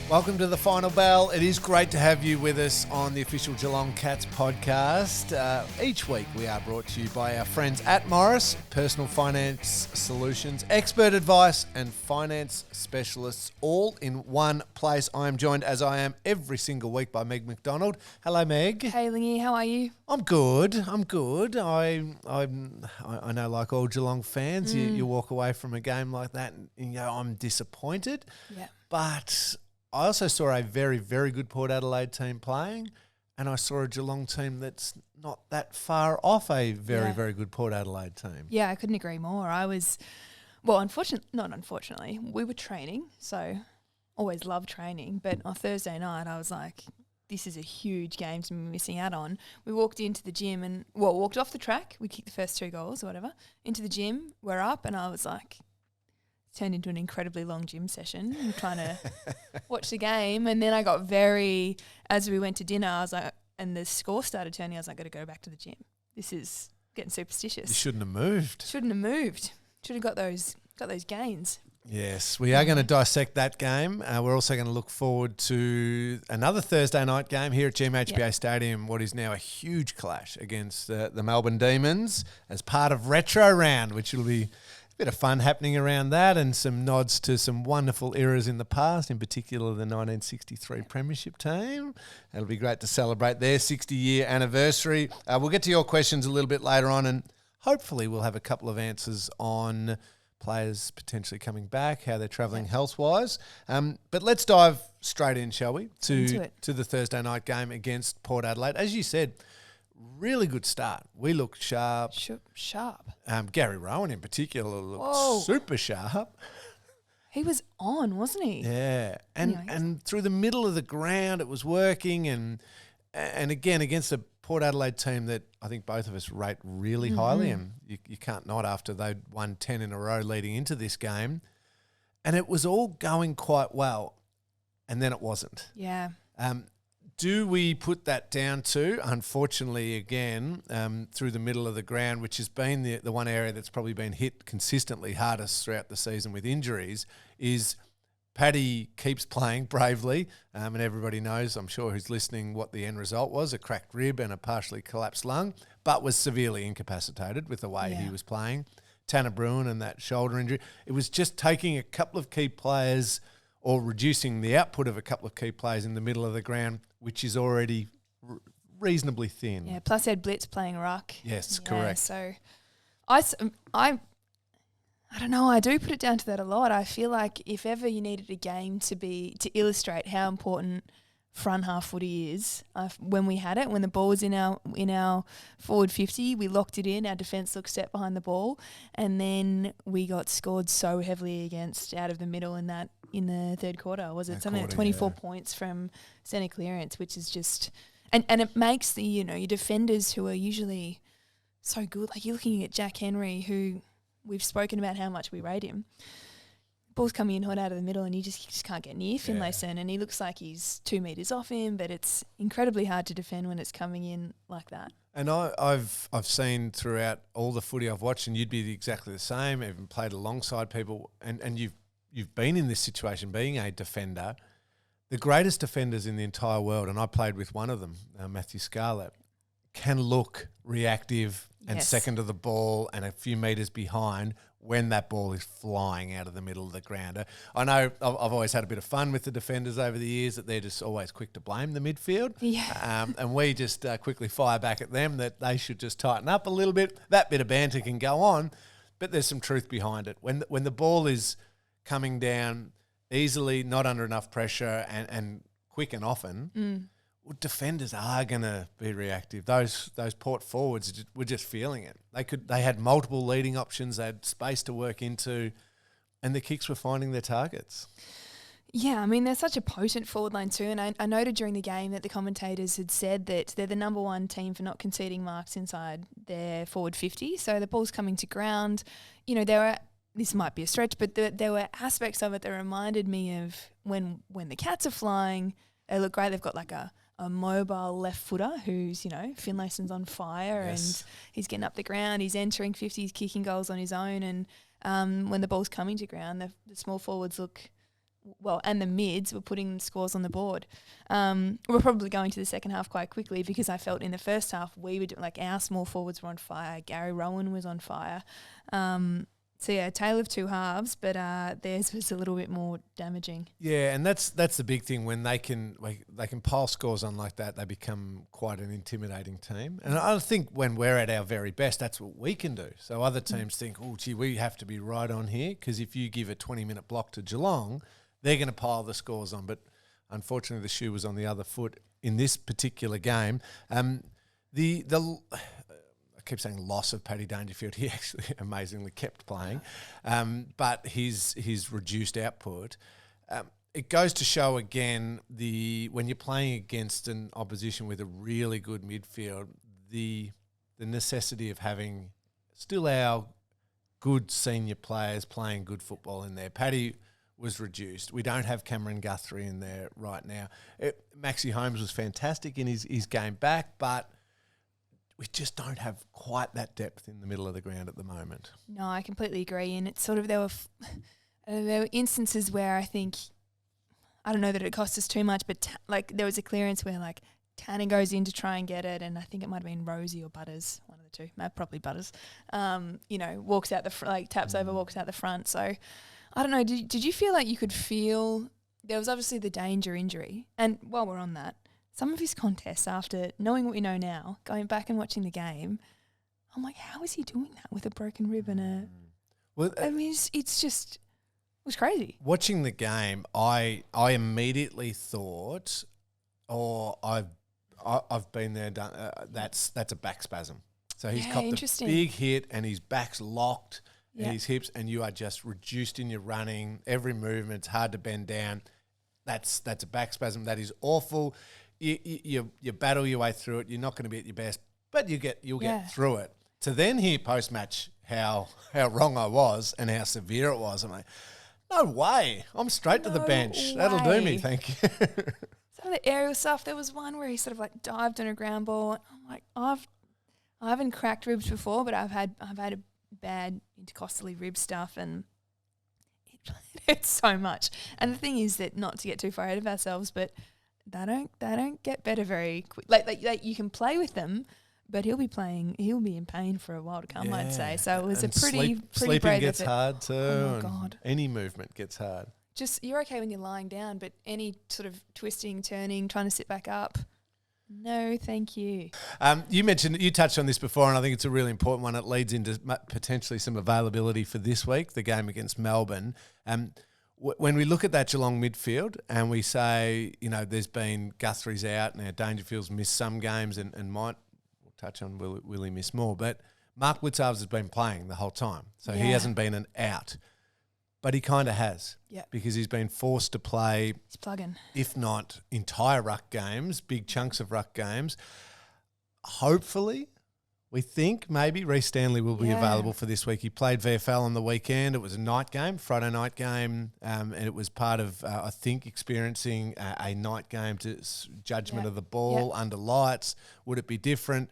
Welcome to the Final Bell. It is great to have you with us on the official Geelong Cats podcast. Each week we are brought to you by our friends at Morris, personal finance solutions, expert advice and finance specialists all in one place. I am joined, as I am every single week, by Meg McDonald. Hello, Meg. Hey, Lingy, how are you? I'm good. I know, like all Geelong fans, you walk away from a game like that and you go, I'm disappointed. Yeah. But I also saw a very, very good Port Adelaide team playing, and I saw a Geelong team that's not that far off a very, very good Port Adelaide team. Yeah, I couldn't agree more. Unfortunately, we were training, so always love training. But on Thursday night, I was like, this is a huge game to be missing out on. We walked into the gym and, walked off the track. We kicked the first 2 goals or whatever. Into the gym, we're up, and I was like, turned into an incredibly long gym session trying to watch the game. And then I got as we went to dinner, I was like, and the score started turning, I was like, got to go back to the gym. This is getting superstitious. You shouldn't have moved. Should have got those gains. Yes, we are going to dissect that game. We're also going to look forward to another Thursday night game here at GMHBA Stadium, what is now a huge clash against the Melbourne Demons as part of Retro Round, which will be bit of fun happening around that, and some nods to some wonderful eras in the past, in particular the 1963 Premiership team. It'll be great to celebrate their 60-year anniversary. We'll get to your questions a little bit later on, and hopefully we'll have a couple of answers on players potentially coming back, how they're travelling health-wise. But let's dive straight in, shall we, to the Thursday night game against Port Adelaide. As you said, really good start. We looked sharp. Sharp. Gary Rowan in particular looked super sharp. He was on, wasn't he? Yeah. And through the middle of the ground it was working, and again against a Port Adelaide team that I think both of us rate really highly, and you can't not after they'd won 10 in a row leading into this game. And it was all going quite well, and then it wasn't. Yeah. Do we put that down to, unfortunately, again, through the middle of the ground, which has been the one area that's probably been hit consistently hardest throughout the season with injuries, is Paddy keeps playing bravely, and everybody knows, I'm sure who's listening, what the end result was, a cracked rib and a partially collapsed lung, but was severely incapacitated with the way he was playing. Tanner Bruin and that shoulder injury. It was just taking a couple of key players or reducing the output of a couple of key players in the middle of the ground, which is already reasonably thin. Yeah, plus Ed Blitz playing ruck. Yes, correct. So I don't know, I do put it down to that a lot. I feel like if ever you needed a game to illustrate how important front half footy is, when we had it, when the ball was in our forward 50, we locked it in, our defence looked set behind the ball, and then we got scored so heavily against out of the middle in the third quarter. Was it something like 24 points from centre clearance, which is just and it makes the your defenders who are usually so good, like you're looking at Jack Henry, who we've spoken about how much we rate him. Ball's coming in hot out of the middle, and you just can't get near Finlayson, and he looks like he's 2 metres off him, but it's incredibly hard to defend when it's coming in like that. And I've seen throughout all the footy I've watched, and you'd be exactly the same, even played alongside people, and you've been in this situation being a defender. The greatest defenders in the entire world, and I played with one of them, Matthew Scarlett, can look reactive and second to the ball and a few metres behind when that ball is flying out of the middle of the ground. I know I've always had a bit of fun with the defenders over the years, that they're just always quick to blame the midfield. Yeah. And we just quickly fire back at them that they should just tighten up a little bit. That bit of banter can go on, but there's some truth behind it. When the ball is coming down easily, not under enough pressure, and quick and often, defenders are going to be reactive. Those Port forwards were just feeling it. They had multiple leading options. They had space to work into, and the kicks were finding their targets. Yeah, I mean, they're such a potent forward line too, and I noted during the game that the commentators had said that they're the number one team for not conceding marks inside their forward 50. So the ball's coming to ground. This might be a stretch, but there were aspects of it that reminded me of when the Cats are flying. They look great. They've got like a mobile left footer who's, Finlayson's on fire and he's getting up the ground. He's entering 50s, kicking goals on his own. And when the ball's coming to ground, the small forwards look and the mids were putting scores on the board. We're probably going to the second half quite quickly because I felt in the first half we were like our small forwards were on fire. Gary Rowan was on fire. So yeah, tale of two halves, but theirs was a little bit more damaging. Yeah, and that's the big thing when they can pile scores on like that, they become quite an intimidating team. And I think when we're at our very best, that's what we can do. So other teams think, oh, gee, we have to be right on here because if you give a 20-minute block to Geelong, they're going to pile the scores on. But unfortunately, the shoe was on the other foot in this particular game. I keep saying loss of Paddy Dangerfield. He actually amazingly kept playing, but his reduced output. It goes to show again when you're playing against an opposition with a really good midfield, the necessity of having still our good senior players playing good football in there. Paddy was reduced. We don't have Cameron Guthrie in there right now. Maxie Holmes was fantastic in his game back, but we just don't have quite that depth in the middle of the ground at the moment. No, I completely agree. And it's sort of there were instances where I think, I don't know that it cost us too much, but there was a clearance where like Tanner goes in to try and get it, and I think it might have been Rosie or Butters, one of the two, probably Butters. Walks out the taps over, walks out the front. So I don't know. Did you feel like you could feel there was obviously the danger injury, and while we're on that, some of his contests, after knowing what we know now, going back and watching the game, I'm like, how is he doing that with a broken rib and a... Well, I mean, it's just... It was crazy. Watching the game, I immediately thought, I've been there, done. That's a back spasm. So he's got the big hit and his back's locked and his hips, and you are just reduced in your running. Every movement's hard to bend down. That's a back spasm. That is awful. You battle your way through it. You're not going to be at your best, but you'll get through it. To then hear post match how wrong I was and how severe it was, I'm like, no way! I'm straight to the bench. That'll do me, thank you. Some of the aerial stuff. There was one where he sort of like dived on a ground ball. And I'm like, I haven't cracked ribs before, but I've had a bad intercostally rib stuff, and it hurts so much. And the thing is that, not to get too far ahead of ourselves, but they don't get better very quick. Like you can play with them, but he'll be in pain for a while to come, I'd say. So it was a pretty sleeping brave gets effort. hard too. Oh my God. Any movement gets hard. Just, you're okay when you're lying down, but any sort of twisting, turning, trying to sit back up, no, thank you. You touched on this before, and I think it's a really important one. It leads into potentially some availability for this week, the game against Melbourne. When we look at that Geelong midfield and we say, there's been Guthrie's out, now Dangerfield's missed some games and might, we'll touch on will he miss more, but Mark Blitzarves has been playing the whole time, so he hasn't been an out. But he kind of has, because he's been forced to play, he's plugging, if not entire ruck games, big chunks of ruck games. Hopefully, we think maybe Rhys Stanley will be available for this week. He played VFL on the weekend. It was a night game, Friday night game, and it was part of, I think, experiencing a night game to judgment of the ball under lights. Would it be different?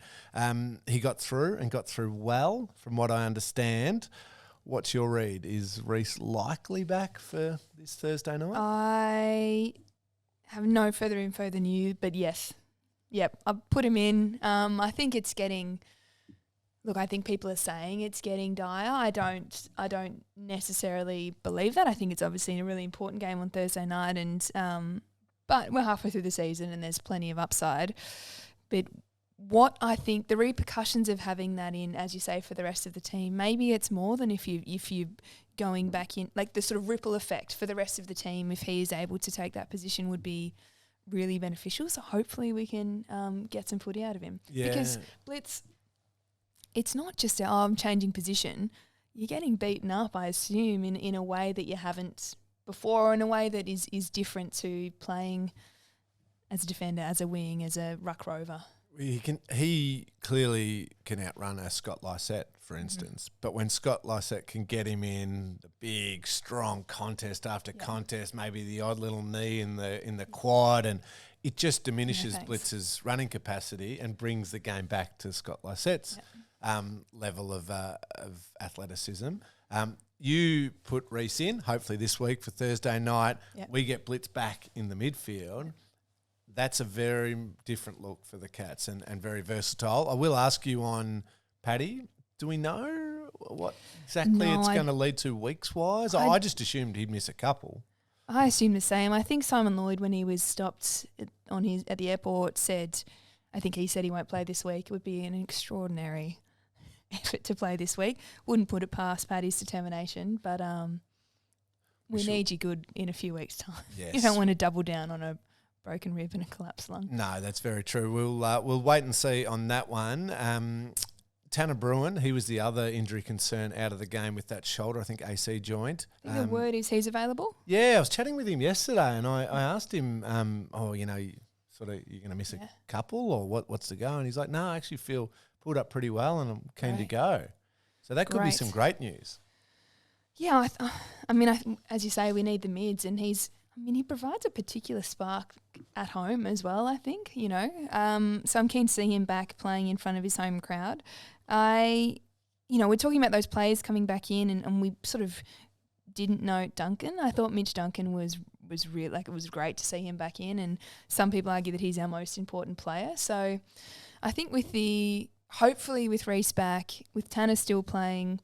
He got through well, from what I understand. What's your read? Is Rhys likely back for this Thursday night? I have no further info than you, but yes. Yep, I put him in. I think it's getting... Look, I think people are saying it's getting dire. I don't necessarily believe that. I think it's obviously a really important game on Thursday night, and but we're halfway through the season and there's plenty of upside. But what I think the repercussions of having that in, as you say, for the rest of the team, maybe it's more than if you going back in, like the sort of ripple effect for the rest of the team, if he is able to take that position, would be really beneficial. So hopefully we can get some footy out of him. Yeah. Because Blitz, it's not just I'm changing position. You're getting beaten up, I assume, in a way that you haven't before, or in a way that is different to playing as a defender, as a wing, as a ruck rover. He clearly can outrun a Scott Lysette, for instance. But when Scott Lysette can get him in the big, strong contest after contest, maybe the odd little knee in the quad, and it just diminishes Blitz's running capacity and brings the game back to Scott Lysette's level of athleticism. you put Rhys in, hopefully this week for Thursday night. Yep. We get Blitz back in the midfield. That's a very different look for the Cats and very versatile. I will ask you on Paddy, do we know what exactly it's going to lead to weeks-wise? I just assumed he'd miss a couple. I assume the same. I think Simon Lloyd, when he was stopped at the airport, I think he said he won't play this week. It would be an extraordinary effort to play this week. Wouldn't put it past Paddy's determination, but we need you good in a few weeks' time. Yes. You don't want to double down on a broken rib and a collapsed lung. No, that's very true. We'll wait and see on that one. Tanner Bruin, he was the other injury concern out of the game with that shoulder, I think AC joint. I think the word is he's available? Yeah, I was chatting with him yesterday and I asked him, you're going to miss a couple or what's the go? And he's like, no, I actually feel pulled up pretty well and I'm keen to go. So that could be some great news. Yeah, as you say, we need the mids and he provides a particular spark at home as well, I think, So I'm keen to see him back playing in front of his home crowd. We're talking about those players coming back in and we sort of didn't note Duncan. I thought Mitch Duncan was real, it was great to see him back in, and some people argue that he's our most important player. So I think hopefully with Rhys back, with Tanner still playing,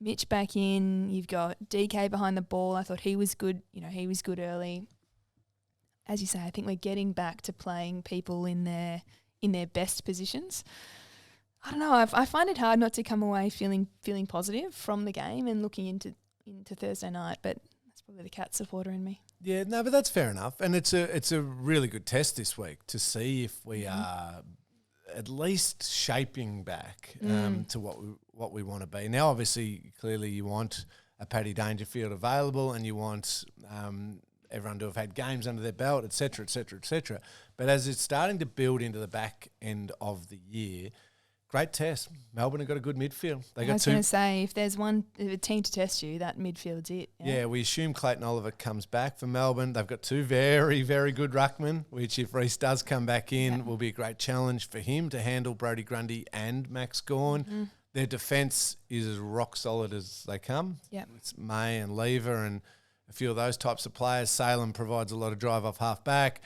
Mitch back in, you've got DK behind the ball. I thought he was good. He was good early. As you say, I think we're getting back to playing people in their best positions. I don't know. I find it hard not to come away feeling positive from the game and looking into Thursday night, but that's probably the Cat supporter in me. Yeah, no, but that's fair enough. And it's a really good test this week to see if we are at least shaping back to what we want to be. Now, obviously, clearly you want a Paddy Dangerfield available and you want everyone to have had games under their belt, et cetera, et cetera, et cetera. But as it's starting to build into the back end of the year, great test. Melbourne have got a good midfield. I was going to say, if there's a team to test you, that midfield's it. Yeah, we assume Clayton Oliver comes back for Melbourne. They've got two very, very good ruckmen, which if Rhys does come back in, will be a great challenge for him to handle Brodie Grundy and Max Gawn. Mm-hmm. Their defence is as rock solid as they come. Yep. It's May and Lever and a few of those types of players. Salem provides a lot of drive off half back.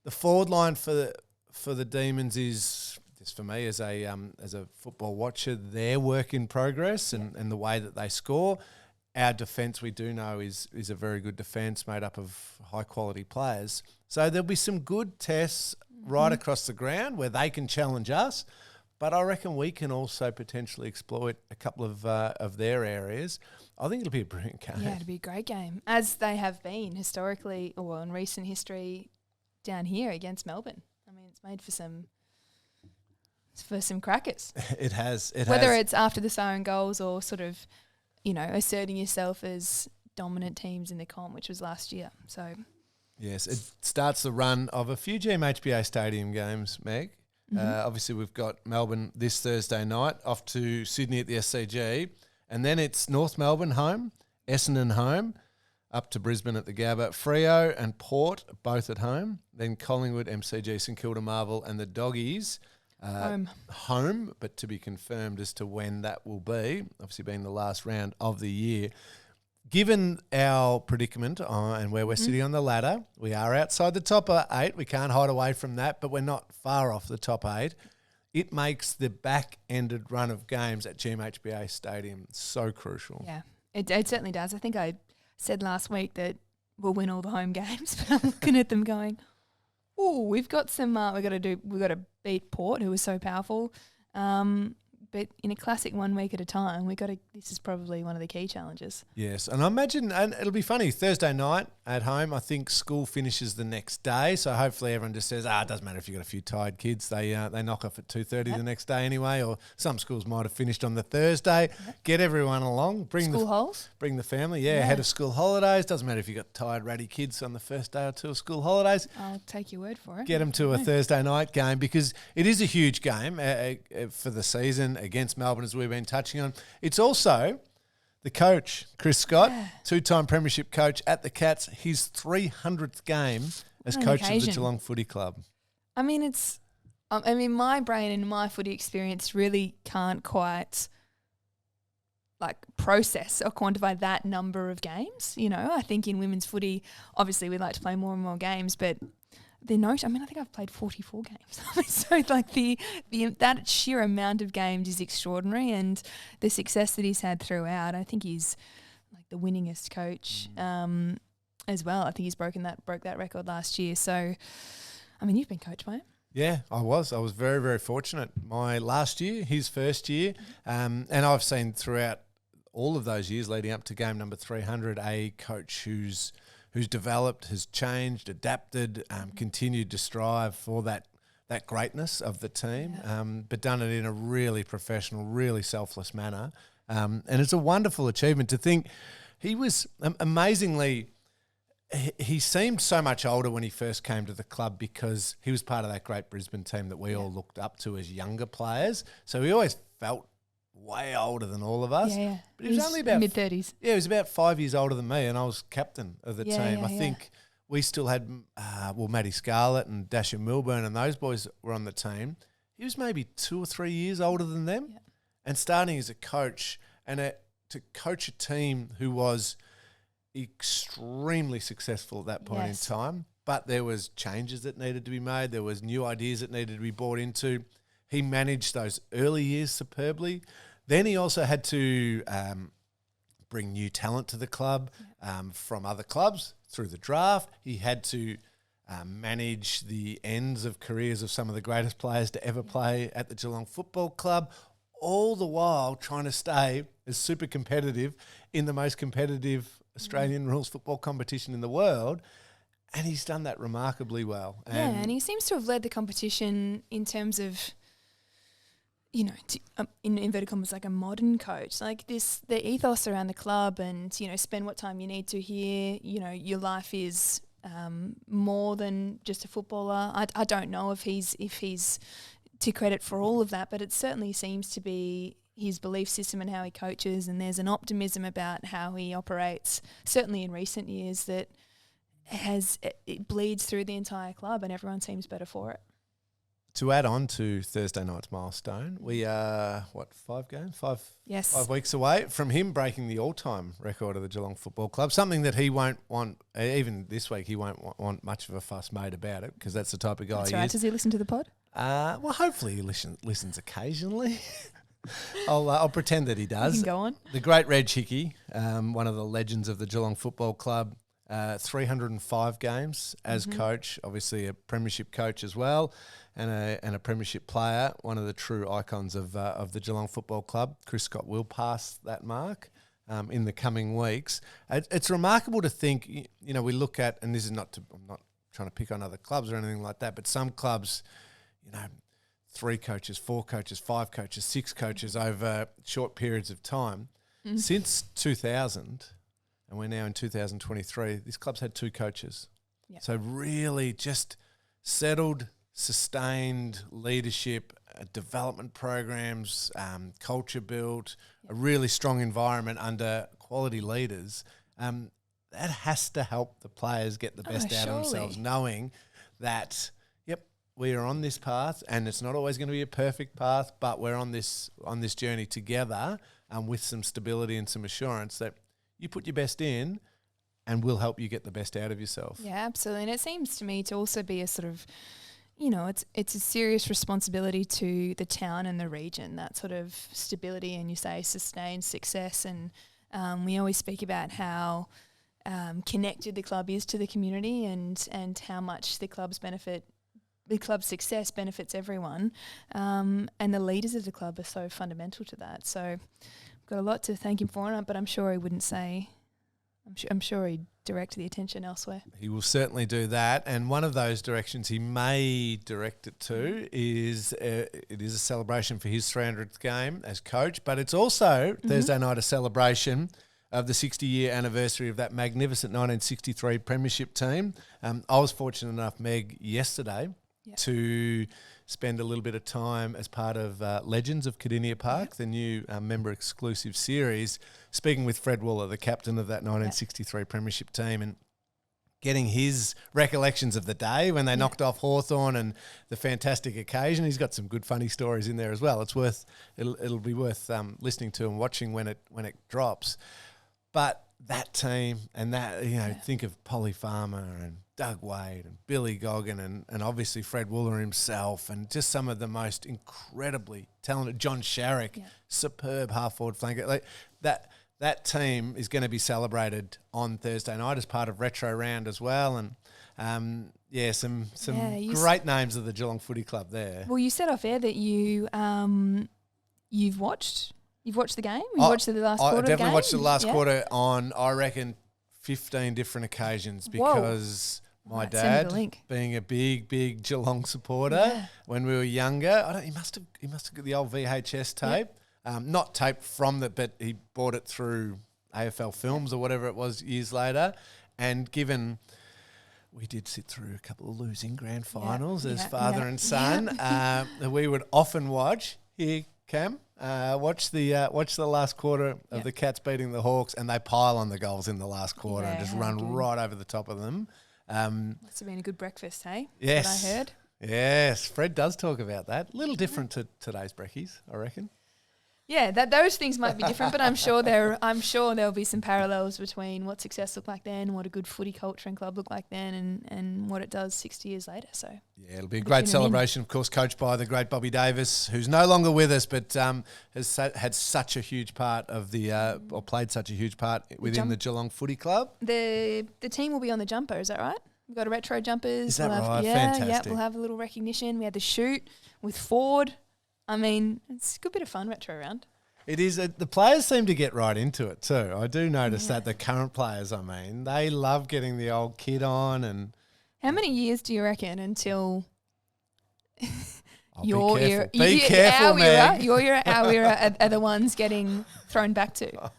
The forward line for the Demons is, just for me as a football watcher, their work in progress and the way that they score. Our defence, we do know, is a very good defence made up of high quality players. So there'll be some good tests right across the ground where they can challenge us. But I reckon we can also potentially exploit a couple of their areas. I think it'll be a brilliant game. Yeah, it'll be a great game, as they have been historically, or in recent history down here against Melbourne. I mean, it's made for some crackers. It has. Whether it's after the siren goals or sort of, asserting yourself as dominant teams in the comp, which was last year. So, yes, it starts the run of a few GMHBA Stadium games, Meg. Obviously, we've got Melbourne this Thursday night, off to Sydney at the SCG, and then it's North Melbourne home, Essendon home, up to Brisbane at the Gabba, Freo and Port both at home, then Collingwood, MCG, St Kilda Marvel and the Doggies home, but to be confirmed as to when that will be, obviously being the last round of the year. Given our predicament and where we're sitting on the ladder, we are outside the top 8. We can't hide away from that, but we're not far off the top 8. It makes the back-ended run of games at GMHBA Stadium so crucial. Yeah, it certainly does. I think I said last week that we'll win all the home games, but I'm looking at them going, oh, we've got some. We've got to beat Port, who was so powerful. But in a classic 1 week at a time, this is probably one of the key challenges. Yes, and I imagine, and it'll be funny, Thursday night at home, I think school finishes the next day, so hopefully everyone just says, it doesn't matter if you've got a few tired kids, they knock off at 2:30 the next day anyway, or some schools might have finished on the Thursday. Get everyone along. Bring the family, ahead of school holidays. Doesn't matter if you've got tired, ratty kids on the first day or two of school holidays. I'll take your word for it. Get them to a Thursday night game because it is a huge game for the season against Melbourne, as we've been touching on. It's also the coach, Chris Scott, two-time premiership coach at the Cats, his 300th game as coach of the Geelong Footy Club. I mean, my brain and my footy experience really can't quite like process or quantify that number of games. You know, I think in women's footy, obviously we'd like to play more and more games, but the note, I mean, I think I've played 44 games. So like that sheer amount of games is extraordinary, and the success that he's had throughout, I think he's like the winningest coach as well. I think he's broke that record last year. So, I mean, you've been coached by him. Yeah, I was very, very fortunate. My last year, his first year, and I've seen throughout all of those years leading up to game number 300, a coach who's developed, has changed, adapted, continued to strive for that greatness of the team, but done it in a really professional, really selfless manner. And it's a wonderful achievement to think he was amazingly. He seemed so much older when he first came to the club because he was part of that great Brisbane team that we all looked up to as younger players. So he always felt way older than all of us. Yeah. But he was only about mid-30s. Yeah, he was about 5 years older than me, and I was captain of the team. I think we still had, Maddie Scarlett and Dasher Milburn and those boys were on the team. He was maybe 2 or 3 years older than them. Yeah. And starting as a coach and to coach a team who was extremely successful at that point in time, but there was changes that needed to be made. There was new ideas that needed to be brought into. He managed those early years superbly. Then he also had to bring new talent to the club from other clubs through the draft. He had to manage the ends of careers of some of the greatest players to ever play at the Geelong Football Club, all the while trying to stay as super competitive in the most competitive Australian rules football competition in the world, and he's done that remarkably well. And he seems to have led the competition in terms of, you know, in inverted commas, like a modern coach. Like the ethos around the club, and, you know, spend what time you need to here. You know, your life is more than just a footballer. I don't know if he's to credit for all of that, but it certainly seems to be his belief system and how he coaches, and there's an optimism about how he operates, certainly in recent years, that it bleeds through the entire club, and everyone seems better for it. To add on to Thursday night's milestone, we are, 5 weeks away from him breaking the all-time record of the Geelong Football Club, something that he won't want, even this week, he won't want much of a fuss made about it, because that's the type of guy that's he right. is. Does he listen to the pod? Well, hopefully he listens occasionally. I'll pretend that he does. You can go on. The great Red Hickey, one of the legends of the Geelong Football Club, 305 games as coach, obviously a premiership coach as well, and a premiership player, one of the true icons of the Geelong Football Club. Chris Scott will pass that mark in the coming weeks. It's remarkable to think, you know, we look at, and this is I'm not trying to pick on other clubs or anything like that, but some clubs, you know, 3 coaches, 4 coaches, 5 coaches, 6 coaches over short periods of time. Since 2000, and we're now in 2023, this club's had 2 coaches. Yep. So really just settled, sustained leadership, development programs, culture built, a really strong environment under quality leaders. That has to help the players get the best out of themselves, knowing that we are on this path, and it's not always going to be a perfect path, but we're on this journey together, with some stability and some assurance that you put your best in, and we'll help you get the best out of yourself. Yeah, absolutely. And it seems to me to also be a sort of, you know, it's a serious responsibility to the town and the region, that sort of stability, and you say sustained success. And we always speak about how connected the club is to the community, and how much the club's success benefits everyone, and the leaders of the club are so fundamental to that. So I've got a lot to thank him for, but I'm sure he wouldn't say. I'm sure he'd direct the attention elsewhere. He will certainly do that, and one of those directions he may direct it to is it is a celebration for his 300th game as coach, but it's also Thursday night a celebration of the 60-year anniversary of that magnificent 1963 premiership team. I was fortunate enough, Meg, yesterday to spend a little bit of time as part of Legends of Cardinia Park, the new member-exclusive series, speaking with Fred Waller, the captain of that 1963 premiership team. And getting his recollections of the day when they knocked off Hawthorn and the fantastic occasion. He's got some good funny stories in there as well. It'll be worth listening to and watching when it drops. But that team and that, think of Polly Farmer and Doug Wade and Billy Goggin and obviously Fred Wooler himself and just some of the most incredibly talented, John Sharrock, superb half-forward flanker. Like that team is going to be celebrated on Thursday night as part of Retro Round as well. And some great names of the Geelong Footy Club there. Well, you said off air that you've watched the game? You watched the last quarter of the game? I definitely watched the last quarter on, I reckon, 15 different occasions because my dad, being a big Geelong supporter when we were younger, he must have got the old VHS tape. Not tape from but he bought it through AFL Films or whatever it was years later. And given we did sit through a couple of losing grand finals as father and son, we would often watch, here, Cam, watch the last quarter of the Cats beating the Hawks, and they pile on the goals in the last quarter and just run right over the top of them. Must have been a good breakfast, hey? Yes. What I heard. Yes, Fred does talk about that. A little different to today's brekkies, I reckon. Yeah, those things might be different, but I'm sure there'll be some parallels between what success looked like then, what a good footy culture and club looked like then, and what it does 60 years later. So it'll be a great celebration, of course, coached by the great Bobby Davis, who's no longer with us, but has had such a huge part of or played such a huge part within the Geelong Footy Club. The team will be on the jumper, is that right? We've got a retro jumpers. Is that right? Fantastic. Yeah, we'll have a little recognition. We had the shoot with Ford. I mean, it's a good bit of fun retro round. It is. The players seem to get right into it too. I do notice that the current players, they love getting the old kit on. And how many years do you reckon until your era? Be careful, Meg. Your era, our era are the ones getting thrown back to?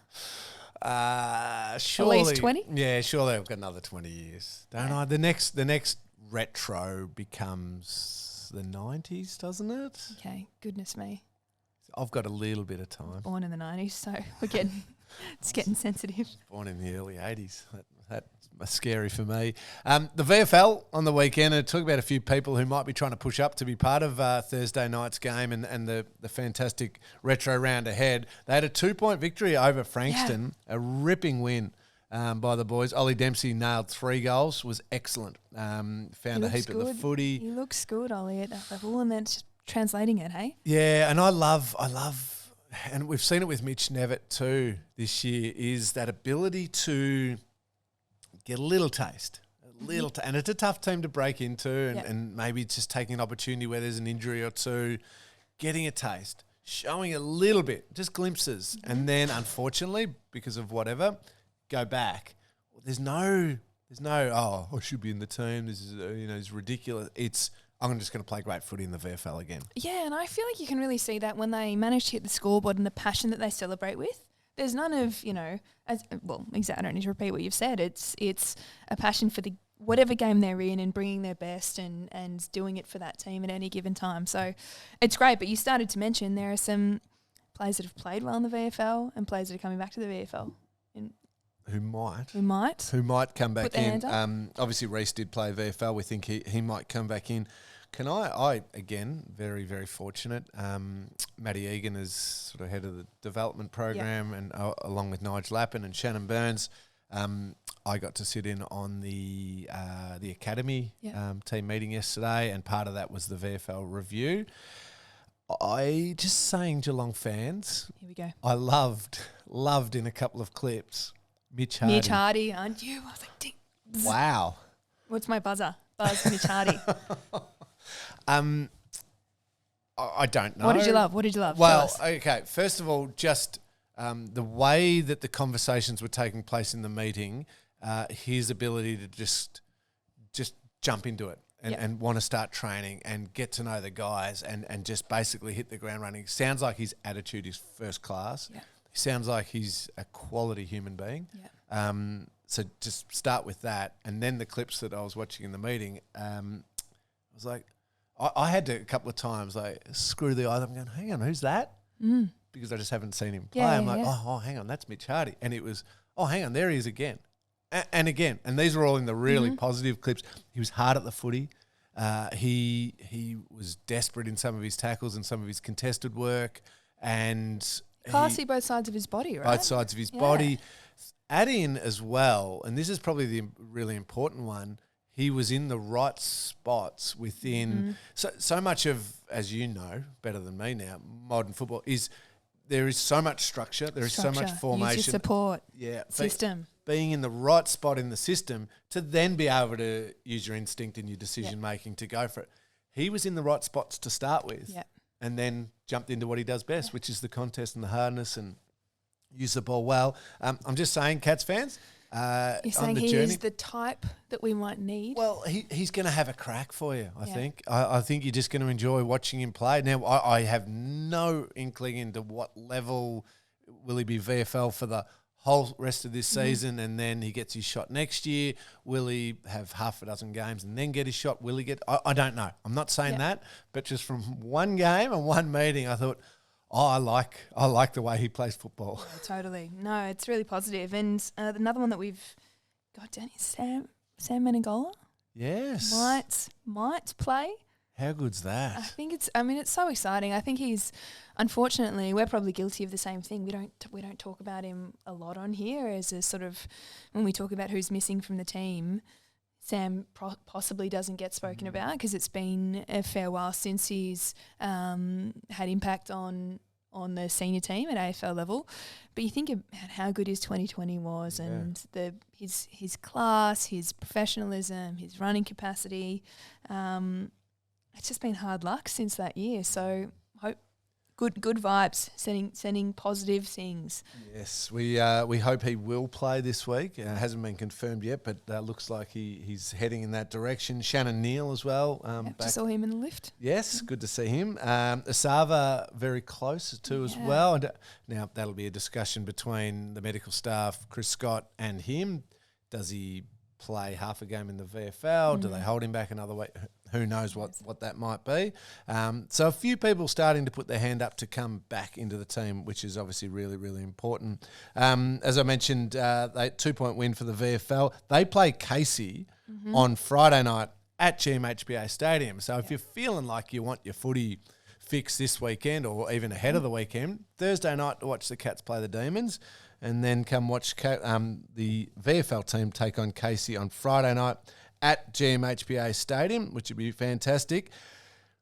Surely, at least 20? Yeah, surely I've got another 20 years. Don't I? The next retro becomes the 90s, doesn't it? Okay, goodness me. I've got a little bit of time. Born in the 90s, so it's getting sensitive. Born in the early 80s. That's scary for me. The VFL on the weekend, and talk about a few people who might be trying to push up to be part of Thursday night's game and the fantastic retro round ahead. They had a 2-point victory over Frankston, a ripping win by the boys. Ollie Dempsey nailed 3 goals, was excellent. Found a heap of the footy. He looks good, Ollie, at that level, and then it's just translating it, hey? Yeah, and I love, and we've seen it with Mitch Nevitt too this year, is that ability to get a little taste, and it's a tough team to break into, and maybe just taking an opportunity where there's an injury or two, getting a taste, showing a little bit, just glimpses, and then unfortunately, because of whatever, go back. There's no, I should be in the team. This is, it's ridiculous. I'm just going to play great footy in the VFL again. Yeah, and I feel like you can really see that when they manage to hit the scoreboard and the passion that they celebrate with. There's none of, I don't need to repeat what you've said. It's a passion for whatever game they're in and bringing their best and doing it for that team at any given time. So it's great. But you started to mention there are some players that have played well in the VFL and players that are coming back to the VFL. Who might come back in. Obviously, Rhys did play VFL. We think he might come back in. Can I again, very, very fortunate. Matty Egan is sort of head of the development program, and along with Nigel Lappin and Shannon Burns, I got to sit in on the academy team meeting yesterday, and part of that was the VFL review. Just saying, Geelong fans, here we go. I loved in a couple of clips. Mitch Hardy, aren't you? I was like, ding. Wow. What's my buzz, Mitch Hardy. I don't know. What did you love? Well, okay. First of all, just the way that the conversations were taking place in the meeting, his ability to just jump into it and want to start training and get to know the guys and just basically hit the ground running. Sounds like his attitude is first class. Yeah. He sounds like he's a quality human being. Yeah. So just start with that. And then the clips that I was watching in the meeting, I was like, I had to a couple of times screw the eyes up and going, hang on, who's that? Because I just haven't seen him play. I'm like, oh, hang on, that's Mitch Hardy. And it was, oh, hang on, there he is again. And again, and these are all in the really positive clips. He was hard at the footy. He was desperate in some of his tackles and some of his contested work, and classy both sides of his body, right? Both sides of his body. Add in as well, and this is probably the really important one. He was in the right spots within so much of, as you know better than me now, modern football is there is so much structure, there is so much formation, use your support, system, being in the right spot in the system to then be able to use your instinct and your decision making to go for it. He was in the right spots to start with, and then jumped into what he does best, which is the contest and the hardness and use the ball well. I'm just saying, Cats fans. You're saying he is the type that we might need? Well, he's going to have a crack for you, I think. I think you're just going to enjoy watching him play. Now, I have no inkling into what level will he be VFL for the whole rest of this season, and then he gets his shot next year. Will he have half a dozen games and then get his shot? Will he get... I don't know. I'm not saying that, but just from one game and one meeting, I thought... I like the way he plays football. Yeah, totally. No, it's really positive. And another one that we've got down is Sam Menegola. Yes. Might play. How good's that? I think it's so exciting. I think unfortunately, we're probably guilty of the same thing. We don't talk about him a lot on here as a sort of, when we talk about who's missing from the team, Sam possibly doesn't get spoken about because it's been a fair while since he's had impact on the senior team at AFL level. But you think about how good his 2020 was and his class, his professionalism, his running capacity. It's just been hard luck since that year. So hope good vibes, sending positive things. Yes, we hope he will play this week. Hasn't been confirmed yet, but looks like he's heading in that direction. Shannon Neal as well. Just saw him in the lift. Yes, good to see him. Asava very close too as well. And now that'll be a discussion between the medical staff, Chris Scott and him. Does he play half a game in the VFL? Do they hold him back another week? Who knows what that might be. So a few people starting to put their hand up to come back into the team, which is obviously really, really important. As I mentioned, 2-point win for the VFL. They play Casey on Friday night at GMHBA Stadium. So if you're feeling like you want your footy fix this weekend or even ahead of the weekend, Thursday night to watch the Cats play the Demons, and then come watch the VFL team take on Casey on Friday night at GMHBA Stadium, which would be fantastic.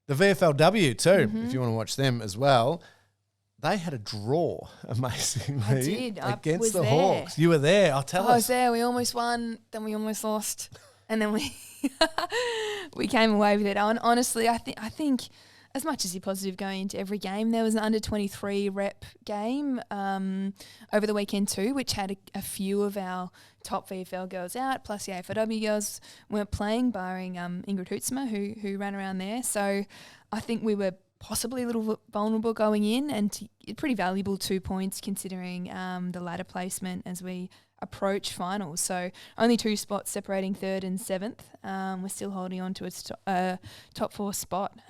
The VFLW too, if you want to watch them as well. They had a draw, amazingly, I did. against the Hawks. You were there. I'll tell us. I was there. We almost won, then we almost lost, and then we came away with it. And honestly, I think as much as you're positive going into every game, there was an under-23 rep game over the weekend too, which had a few of our top VFL girls out, plus the AFLW girls weren't playing, barring Ingrid Hootsma, who ran around there. So I think we were possibly a little vulnerable going in, and pretty valuable 2 points considering the ladder placement as we approach finals. So only 2 spots separating 3rd and 7th. We're still holding on to a top 4 spot.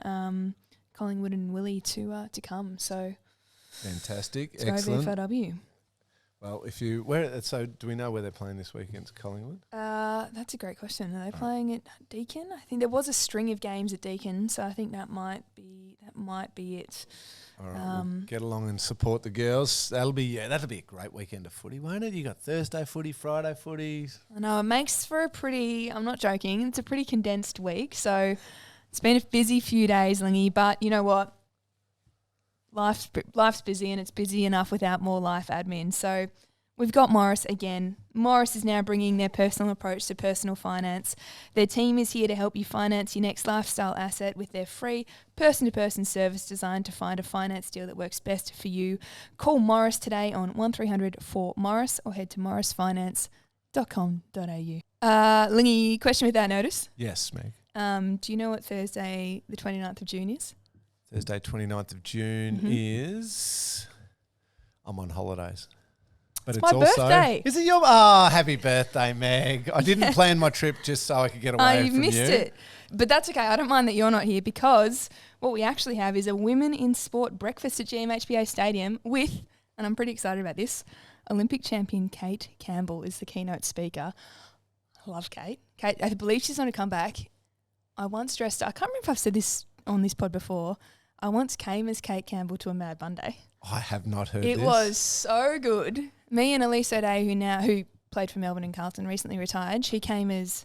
Collingwood and Willie to come. So fantastic, let's excellent. go VFLW. Well, so do we know where they're playing this week against Collingwood? That's a great question. Are they playing at Deakin? I think there was a string of games at Deakin, so I think that might be it. All right, we'll get along and support the girls. That'll be a great weekend of footy, won't it? You got Thursday footy, Friday footy. I know, it makes for I'm not joking, it's a pretty condensed week. So it's been a busy few days, Lingy, but you know what? Life's busy, and it's busy enough without more life admin. So we've got Morris again. Morris is now bringing their personal approach to personal finance. Their team is here to help you finance your next lifestyle asset with their free person-to-person service designed to find a finance deal that works best for you. Call Morris today on 1300 4MORRIS or head to morrisfinance.com.au. Lingy, question without notice. Yes, Meg. Do you know what Thursday the 29th of June is? Thursday 29th of June is... I'm on holidays. But it's my birthday. Is it your... Oh, happy birthday, Meg. I didn't plan my trip just so I could get away you've from missed it. But that's okay. I don't mind that you're not here, because what we actually have is a Women in Sport breakfast at GMHBA Stadium with, and I'm pretty excited about this, Olympic champion Kate Campbell is the keynote speaker. I love Kate. Kate, I believe she's going to come back. I once dressed up. I can't remember if I've said this on this pod before. I once came as Kate Campbell to a Mad Monday. I have not heard this. It was so good. Me and Elise O'Day, who played for Melbourne and Carlton, recently retired, she came as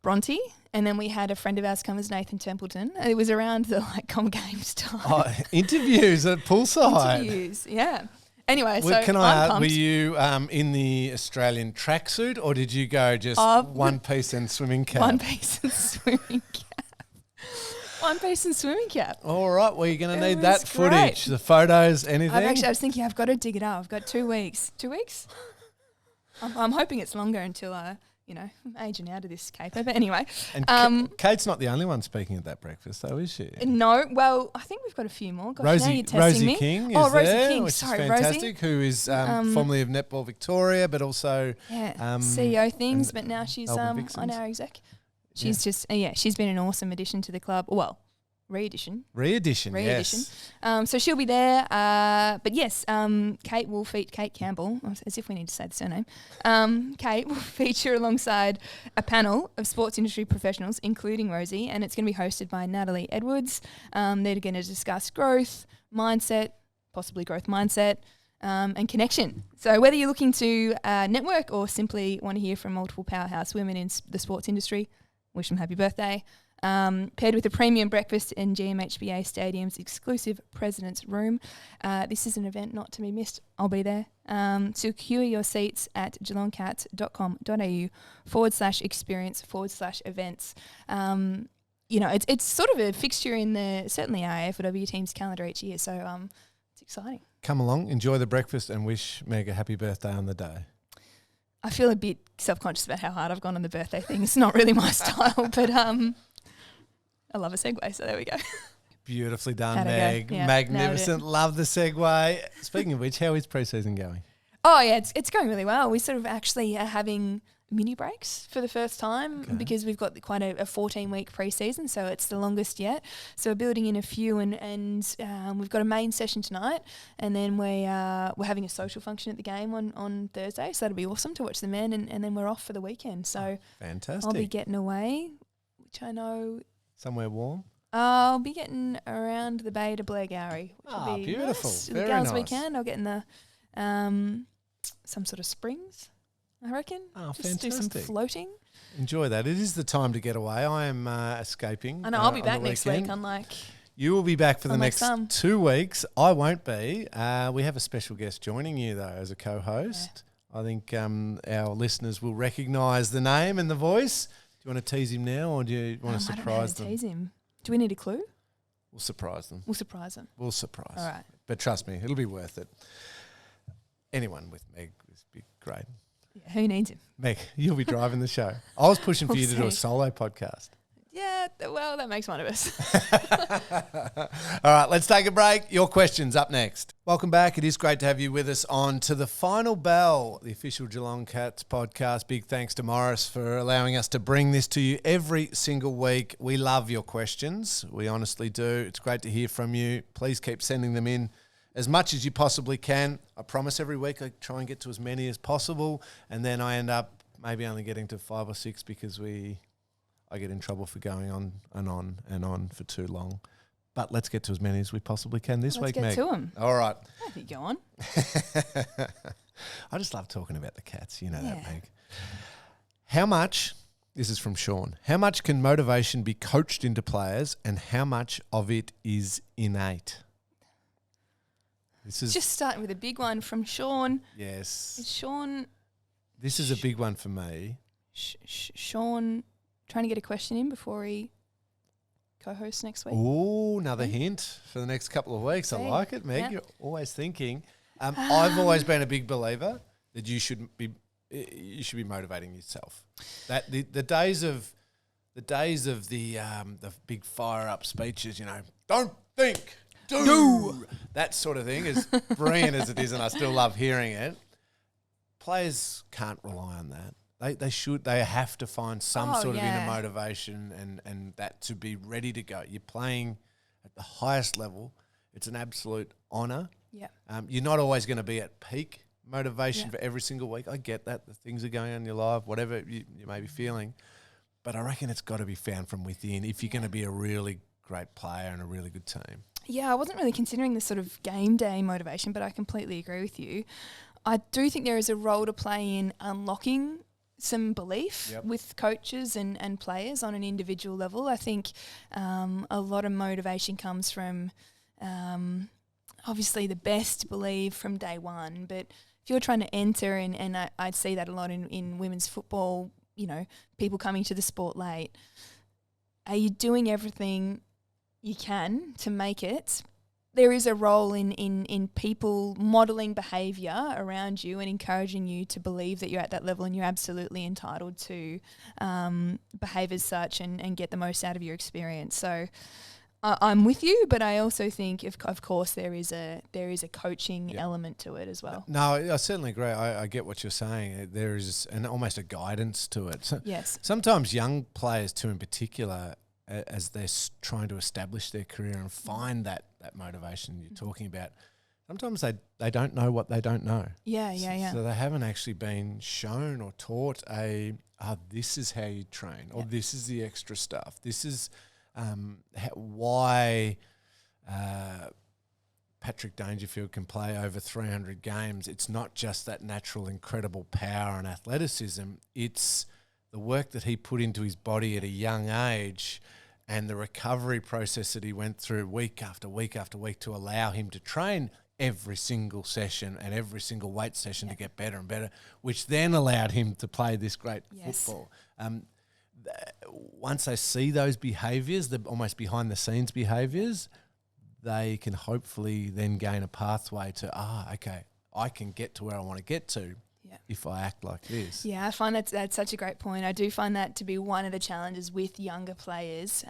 Bronte, and then we had a friend of ours come as Nathan Templeton. It was around the Com Games time. Oh, interviews at poolside. Interviews, yeah. Anyway, Well, so I'm pumped. were you in the Australian tracksuit, or did you go just one piece and swimming cap? One piece and swimming cap. One piece and swimming cap. All right, well, you're going to need was that footage, the photos, anything. I was thinking I've got to dig it up. I've got 2 weeks. 2 weeks? I'm hoping it's longer until I'm aging out of this caper. But anyway. And Kate's not the only one speaking at that breakfast, though, is she? No. Well, I think we've got a few more. Gosh, now you're testing Rosie me. King is Rosie there, King. which Sorry, is fantastic, who is formerly of Netball Victoria, but also CEO things, but now she's Melbourne on our exec. She's she's been an awesome addition to the club. Well, re-edition. Yes. So she'll be there. But yes, Kate Campbell, as if we need to say the surname. Kate will feature alongside a panel of sports industry professionals, including Rosie, and it's going to be hosted by Natalie Edwards. They're going to discuss growth, mindset, possibly growth mindset, and connection. So whether you're looking to network or simply want to hear from multiple powerhouse women in the sports industry, wish them happy birthday. Paired with a premium breakfast in GMHBA Stadium's exclusive President's Room. This is an event not to be missed. I'll be there. Secure your seats at geelongcats.com.au/experience/events. It's sort of a fixture in certainly our AFLW team's calendar each year, so it's exciting. Come along, enjoy the breakfast and wish Meg a happy birthday on the day. I feel a bit self-conscious about how hard I've gone on the birthday thing. It's not really my style, but I love a segue, so there we go. Beautifully done, Meg. Yeah, magnificent. Love the segue. Speaking of which, how is pre-season going? Oh, yeah, it's going really well. We sort of actually are having mini breaks for the first time because we've got quite a 14-week pre-season, so it's the longest yet. So we're building in a few, and we've got a main session tonight, and then we're having a social function at the game on Thursday, so that'll be awesome to watch the men, and then we're off for the weekend. So fantastic. I'll be getting away, which I know... Somewhere warm? I'll be getting around the bay to Blairgowrie, which will be beautiful. Nice. Very the girls' nice. Weekend. I'll get in the some sort of springs, I reckon. Oh, just fantastic. do some floating. Enjoy that. It is the time to get away. I am escaping. I know, I'll be back next week, unlike... You will be back for the next some. 2 weeks. I won't be. We have a special guest joining you, though, as a co-host. Yeah. I think our listeners will recognise the name and the voice. Do you want to tease him now, or do you want to surprise them? I don't know how to tease him. Do we need a clue? We'll surprise them. We'll surprise them. We'll surprise. All right. But trust me, it'll be worth it. Anyone with Meg is great. Yeah, who needs him? Meg, you'll be driving the show. I was pushing for you to do a solo podcast. Yeah, well, that makes one of us. All right, let's take a break. Your questions up next. Welcome back. It is great to have you with us on To the Final Bell, the official Geelong Cats podcast. Big thanks to Morris for allowing us to bring this to you every single week. We love your questions. We honestly do. It's great to hear from you. Please keep sending them in as much as you possibly can. I promise every week I try and get to as many as possible, and then I end up maybe only getting to 5 or 6 because I get in trouble for going on and on and on for too long. But let's get to as many as we possibly can this week, Meg. Let's get to them. All right. I think go on. I just love talking about the Cats. You know that, Meg. How much, this is from Sean, how much can motivation be coached into players and how much of it is innate? This is just starting with a big one from Sean. Yes. Is Sean... This is a big one for me. Sean... Trying to get a question in before he co-hosts next week. Oh, another hint for the next couple of weeks. I like it, Meg. Yeah. You're always thinking. I've always been a big believer that you should be motivating yourself. That the days of the big fire up speeches, don't think, do that sort of thing, as brilliant as it is, and I still love hearing it. Players can't rely on that. They have to find some sort of inner motivation and that to be ready to go. You're playing at the highest level. It's an absolute honour. Yeah. You're not always going to be at peak motivation for every single week. I get that. The things are going on in your life, whatever you may be feeling. But I reckon it's got to be found from within if you're going to be a really great player and a really good team. Yeah, I wasn't really considering the sort of game day motivation, but I completely agree with you. I do think there is a role to play in unlocking some belief with coaches and players on an individual level. I think a lot of motivation comes from obviously the best believe from day one, but if you're trying to enter, and I'd see that a lot in women's football, you know, people coming to the sport late, are you doing everything you can to make it? There is a role in people modelling behaviour around you and encouraging you to believe that you're at that level and you're absolutely entitled to behave as such and get the most out of your experience. So I'm with you, but I also think, of course, there is a coaching element to it as well. No, I certainly agree. I get what you're saying. There is almost a guidance to it. So yes. Sometimes young players too in particular, as they're trying to establish their career and find that motivation you're talking about, sometimes they don't know what they don't know. Yeah. So they haven't actually been shown or taught this is how you train, or this is the extra stuff. This is why Patrick Dangerfield can play over 300 games. It's not just that natural, incredible power and athleticism. It's the work that he put into his body at a young age and the recovery process that he went through week after week after week to allow him to train every single session and every single weight session to get better and better, which then allowed him to play this great football. Once they see those behaviours, the almost behind-the-scenes behaviours, they can hopefully then gain a pathway to, okay, I can get to where I want to get to if I act like this. Yeah, I find that's such a great point. I do find that to be one of the challenges with younger players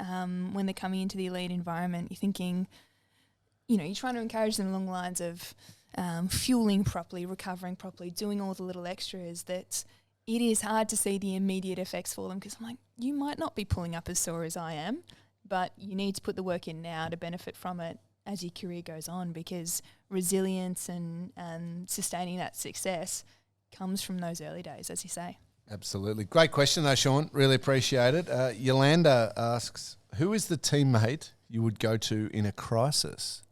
when they're coming into the elite environment. You're thinking, you know, you're trying to encourage them along the lines of fueling properly, recovering properly, doing all the little extras that it is hard to see the immediate effects for them, because I'm like, you might not be pulling up as sore as I am, but you need to put the work in now to benefit from it as your career goes on, because resilience and sustaining that success comes from those early days, as you say. Absolutely. Great question though, Sean. Really appreciate it. Yolanda asks, who is the teammate you would go to in a crisis?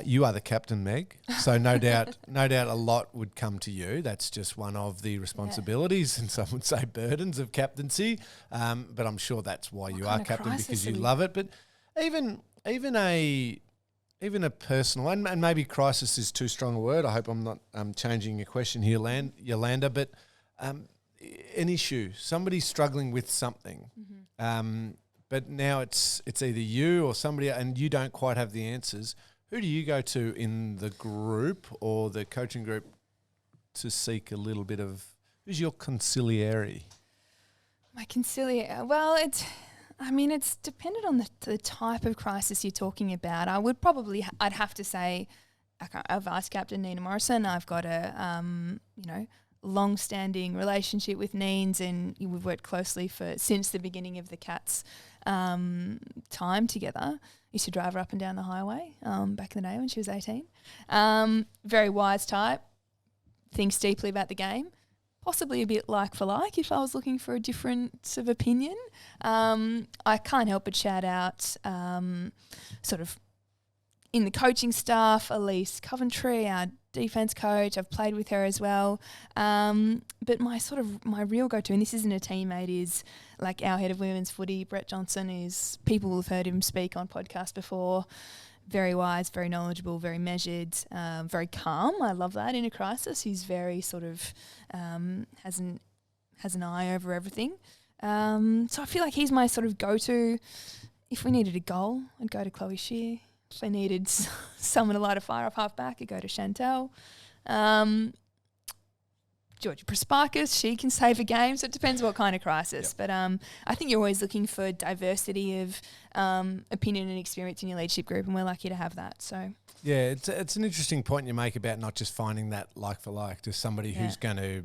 You are the captain, Meg. So no doubt a lot would come to you. That's just one of the responsibilities, and some would say burdens of captaincy. But I'm sure that's why you are captain, because you love it. But even a personal, and maybe crisis is too strong a word. I hope I'm not changing your question here, Yolanda. But an issue, somebody struggling with something. But now it's either you or somebody, and you don't quite have the answers. Who do you go to in the group or the coaching group to seek a little bit of, who's your conciliary? My conciliary, well, it's dependent on the type of crisis you're talking about. I'd have to say, a vice captain, Nina Morrison. I've got a, long-standing relationship with Neens, and we've worked closely since the beginning of the Cats time together. Used to drive her up and down the highway back in the day when she was 18. Very wise type, thinks deeply about the game. Possibly a bit like for like if I was looking for a difference of opinion. I can't help but shout out sort of in the coaching staff, Elise Coventry, our defence coach. I've played with her as well. But my real go-to, and this isn't a teammate, is like our head of women's footy, Brett Johnson, is, people will have heard him speak on podcasts before. Very wise, very knowledgeable, very measured, very calm. I love that in a crisis. He's very sort of has an eye over everything. So I feel like he's my sort of go-to. If we needed a goal, I'd go to Chloe Shear. If I needed someone to light a fire off half back, I'd go to Chantel. Georgia Prasparkas, she can save a game, so it depends what kind of crisis. Yep. But I think you're always looking for diversity of opinion and experience in your leadership group, and we're lucky to have that. So yeah, it's an interesting point you make about not just finding that like for like, just somebody who's going to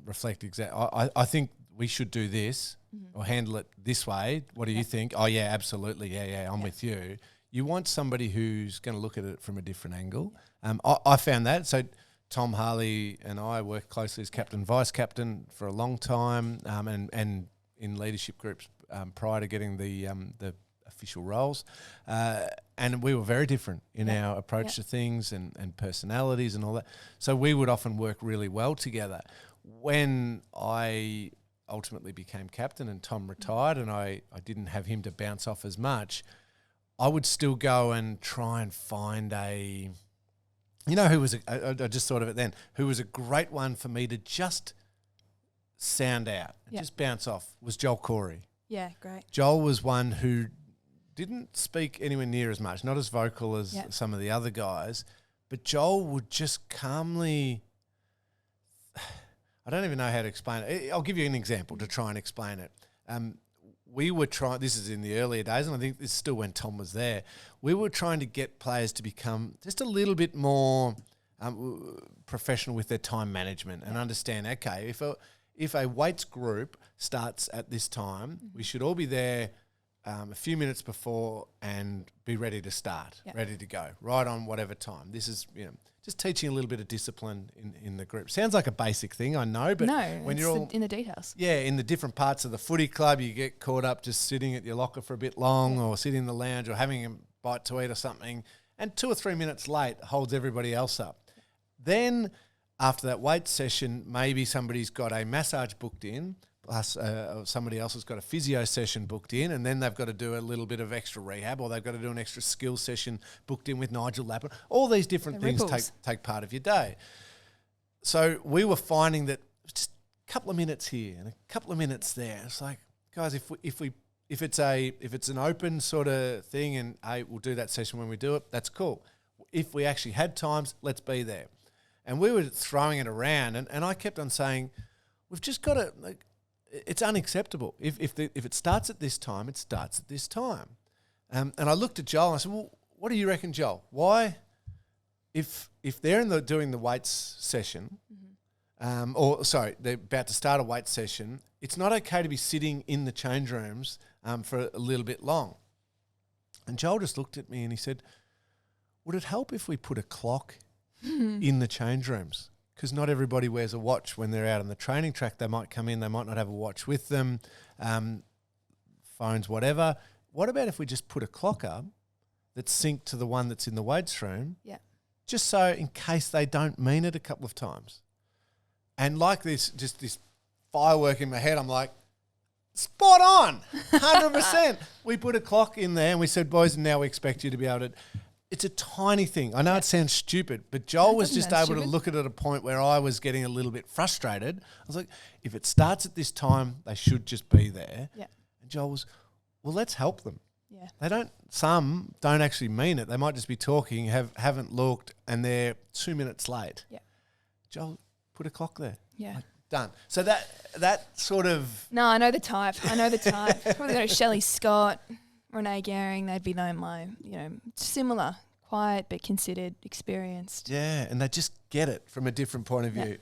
reflect exactly. I think we should do this or handle it this way. What do you think? Oh yeah, absolutely. Yeah, I'm with you. You want somebody who's going to look at it from a different angle. I found that. So Tom Harley and I worked closely as captain, vice captain for a long time, and in leadership groups prior to getting the official roles, and we were very different in our approach to things and personalities and all that. So we would often work really well together. When I ultimately became captain and Tom retired and I didn't have him to bounce off as much, I would still go and try and find a, you know, who was I just thought of it then, who was a great one for me to just sound out and just bounce off, was Joel Corey. Yeah, great. Joel was one who didn't speak anywhere near as much, not as vocal as some of the other guys, but Joel would just calmly, I don't even know how to explain it. I'll give you an example to try and explain it. We were trying, this is in the earlier days, and I think this is still when Tom was there, we were trying to get players to become just a little bit more professional with their time management and understand, okay, if a weights group starts at this time, we should all be there a few minutes before and be ready to start, ready to go, right on whatever time. This is, you know, just teaching a little bit of discipline in the group. Sounds like a basic thing, I know, but when you're all in the details. Yeah, in the different parts of the footy club, you get caught up just sitting at your locker for a bit long or sitting in the lounge or having a bite to eat or something, and 2 or 3 minutes late holds everybody else up. Then after that weight session, maybe somebody's got a massage booked in, plus somebody else has got a physio session booked in, and then they've got to do a little bit of extra rehab, or they've got to do an extra skill session booked in with Nigel Lapper. All these different things take part of your day. So we were finding that just a couple of minutes here and a couple of minutes there. It's like, guys, if it's an open sort of thing, and hey, we'll do that session when we do it, that's cool. If we actually had times, let's be there. And we were throwing it around, and I kept on saying, we've just got to, like, it's unacceptable. If it starts at this time, it starts at this time. And I looked at Joel and I said, well, what do you reckon, Joel? Why, if they're doing the weights session, they're about to start a weights session, it's not okay to be sitting in the change rooms for a little bit long. And Joel just looked at me and he said, would it help if we put a clock in the change rooms? Because not everybody wears a watch when they're out on the training track. They might come in, they might not have a watch with them, phones, whatever. What about if we just put a clock up that's synced to the one that's in the weights room? Yeah. Just so in case they don't mean it a couple of times. And like this, just this firework in my head, I'm like, spot on, 100%. We put a clock in there and we said, boys, now we expect you to be able to. It's a tiny thing. I know it sounds stupid, but Joel was just able to look at it at a point where I was getting a little bit frustrated. I was like, if it starts at this time, they should just be there. Yeah. And Joel was, well, let's help them. Yeah. Some don't actually mean it. They might just be talking, haven't looked, and they're 2 minutes late. Yeah. Joel, put a clock there. Yeah. Like, done. So that sort of... No, I know the type. Probably go Shelley Scott, Renee Gehring, they'd be my, similar, quiet but considered, experienced. Yeah, and they just get it from a different point of view.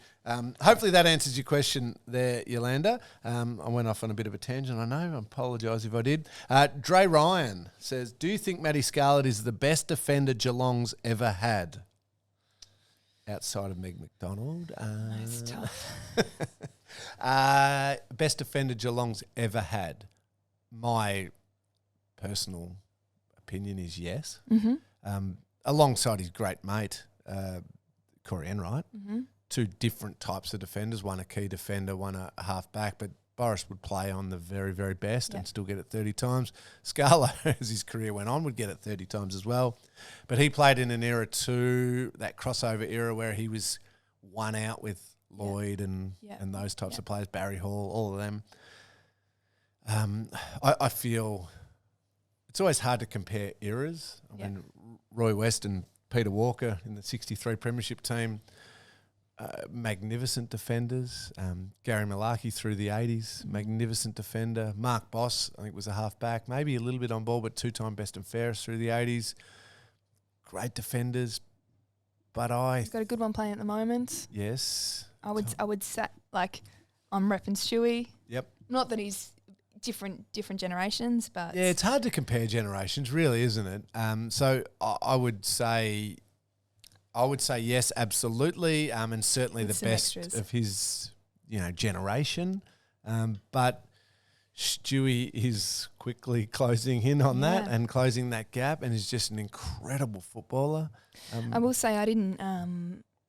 Hopefully that answers your question there, Yolanda. I went off on a bit of a tangent, I know. I apologise if I did. Dre Ryan says, do you think Matty Scarlett is the best defender Geelong's ever had? Outside of Meg McDonald. That's tough. Best defender Geelong's ever had. My personal opinion is yes. Mm-hmm. Alongside his great mate, Corey Enright. Mm-hmm. 2 different types of defenders, one a key defender, one a half-back, but Boris would play on the very, very best and still get it 30 times. Scarlo, as his career went on, would get it 30 times as well. But he played in an era too, that crossover era where he was one out with Lloyd and those types of players, Barry Hall, all of them. I feel it's always hard to compare eras. I mean, Roy West and Peter Walker in the 63 Premiership team, magnificent defenders. Gary Malarkey through the 80s, magnificent defender. Mark Boss, I think, was a half-back, maybe a little bit on ball, but 2-time best and fairest through the 80s. Great defenders. But he's got a good one playing at the moment. Yes. I would say, I'm repping Stewie. Yep. Not that he's different generations, but... Yeah, it's hard to compare generations, really, isn't it? So I would say I would say yes, absolutely, and certainly With the some best extras. of his, generation. But Stewie is quickly closing in on that Yeah. and closing that gap, and is just an incredible footballer. I will say I didn't.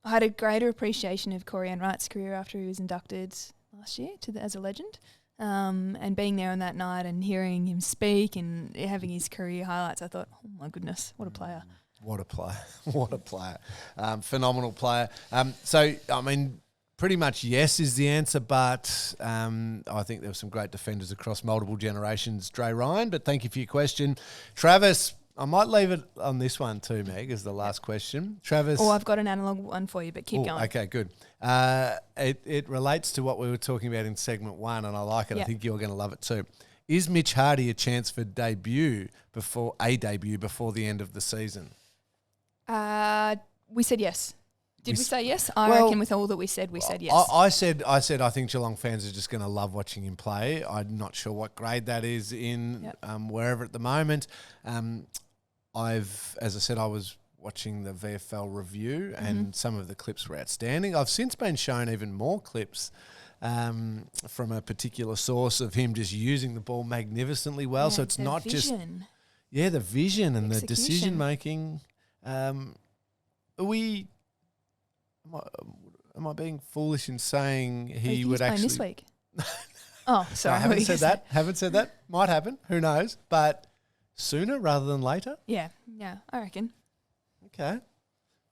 I had a greater appreciation of Corey Wright's career after he was inducted last year as a legend. And being there on that night and hearing him speak and having his career highlights, I thought, oh my goodness, what a player. What a player. What a player. Phenomenal player. So, I mean, pretty much yes is the answer, but I think there were some great defenders across multiple generations, Dre Ryan, but thank you for your question. Travis, I might leave it on this one too, Meg, as the last question. Travis. Oh, I've got an analogue one for you, but keep going. Okay, good. It relates to what we were talking about in segment 1, and I like it. Yeah. I think you're going to love it too. Is Mitch Hardy a chance for debut before the end of the season? We said yes. Did we say yes? I Well, reckon with all that we said yes. I said I think Geelong fans are just going to love watching him play. I'm not sure what grade that is in wherever at the moment. As I said, I was watching the VFL review and some of the clips were outstanding. I've since been shown even more clips from a particular source of him just using the ball magnificently well. So it's not vision. just the vision and the Execution. decision making. Am I being foolish in saying he would actually this week? Oh, sorry. I haven't said that. Haven't said that. Might happen. Who knows? But sooner rather than later. Yeah, I reckon. Okay.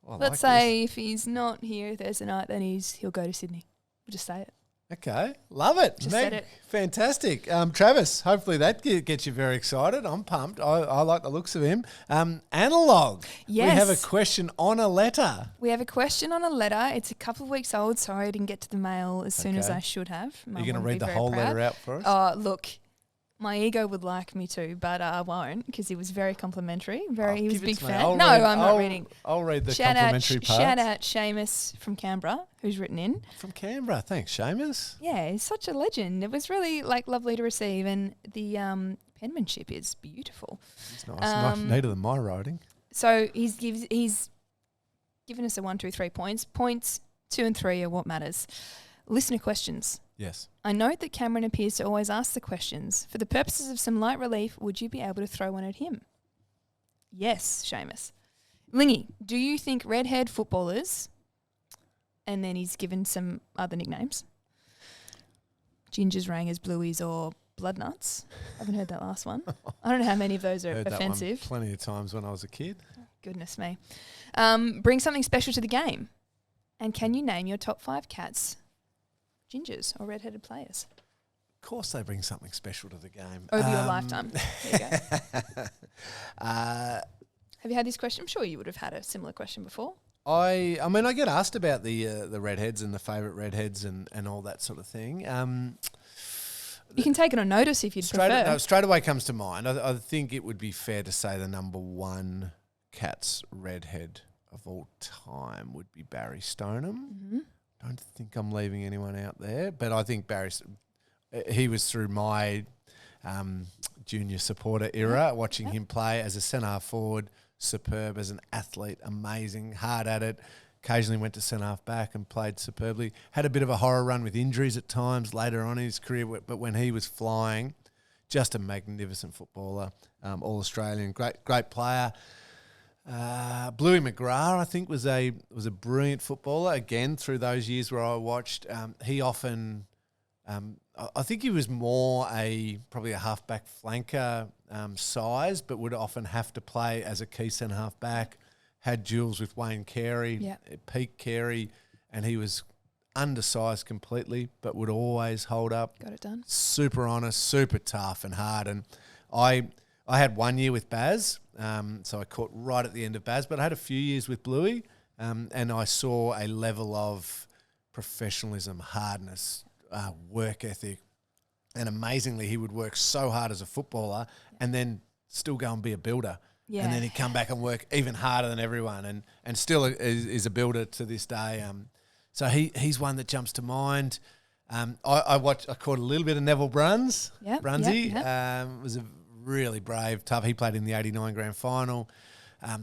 Well, Let's say if he's not here Thursday night, then he'll go to Sydney. We'll just say it. Okay. Love it. Just Meg, said it. Fantastic. Travis, hopefully that gets you very excited. I'm pumped. I like the looks of him. Analog. Yes. We have a question on a letter. We have a question on a letter. It's a couple of weeks old. Sorry, I didn't get to the mail as soon as Okay. I should have. Are you going to read the whole letter out for us? Look, my ego would like me to, but I won't because he was very complimentary. He was a Give it big to me. fan. I'm not reading. I'll read the Shout complimentary part. Shout out Seamus from Canberra, who's written in. From Canberra. Thanks, Seamus. Yeah, he's such a legend. It was really lovely to receive, and the penmanship is beautiful. It's nice. Not neater than my writing. So he's given us a 1, 2, 3 points. Points 2 and 3 are what matters. Listener questions. Yes. I note that Cameron appears to always ask the questions. For the purposes of some light relief, would you be able to throw one at him? Yes, Seamus. Lingy, do you think redhead footballers, and then he's given some other nicknames, gingers, rangers, blueies, or bloodnuts? I haven't heard that last one. I don't know how many of those are Heard offensive. that one plenty of times when I was a kid. Goodness me. Bring something special to the game. And can you name your top 5 cats, gingers, or redheaded players? Of course they bring something special to the game. Over your lifetime. There you go. Have Have you had this question? I'm sure you would have had a similar question before. I mean, I get asked about the redheads and the favourite redheads and all that sort of thing. You can take it on notice if you'd prefer. Straight away comes to mind. I think it would be fair to say the number one Cats redhead of all time would be Barry Stoneham. Mm-hmm. Don't think I'm leaving anyone out there, but I think he was through my junior supporter era, watching him play as a centre forward, superb as an athlete, amazing, hard at it. Occasionally went to centre half back and played superbly. Had a bit of a horror run with injuries at times later on in his career, but when he was flying, just a magnificent footballer, all Australian, great player. Bluey McGrath, I think, was a brilliant footballer. Again, through those years where I watched, he often, I think he was more probably a half-back flanker size, but would often have to play as a key centre half-back. Had duels with Wayne Carey, peak Carey, and he was undersized completely, but would always hold up. Got it done. Super honest, super tough and hard. And I had 1 year with Baz, so I caught right at the end of Baz, but I had a few years with Bluey, and I saw a level of professionalism, hardness, work ethic, and amazingly, he would work so hard as a footballer and then still go and be a builder. Yeah. And then he'd come back and work even harder than everyone and still is a builder to this day. So he's one that jumps to mind. I caught a little bit of Neville Brunsy. Was a really brave, tough. He played in the 89 grand final.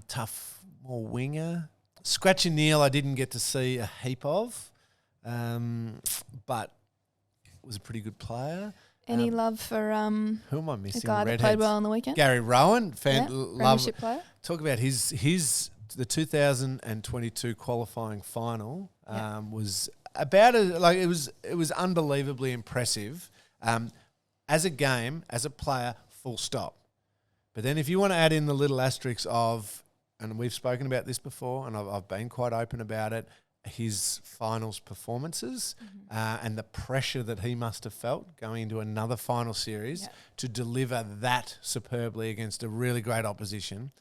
Tough, more winger. Scratchy Neal I didn't get to see a heap of, but was a pretty good player. Any love for who am I missing? the guy that played well on the weekend? Gary Rowan, Premiership player. Talk about the 2022 qualifying final was about it was unbelievably impressive as a game, as a player, full stop. But then if you want to add in the little asterisks of, and we've spoken about this before, and I've been quite open about it, his finals performances and the pressure that he must have felt going into another final series to deliver that superbly against a really great opposition.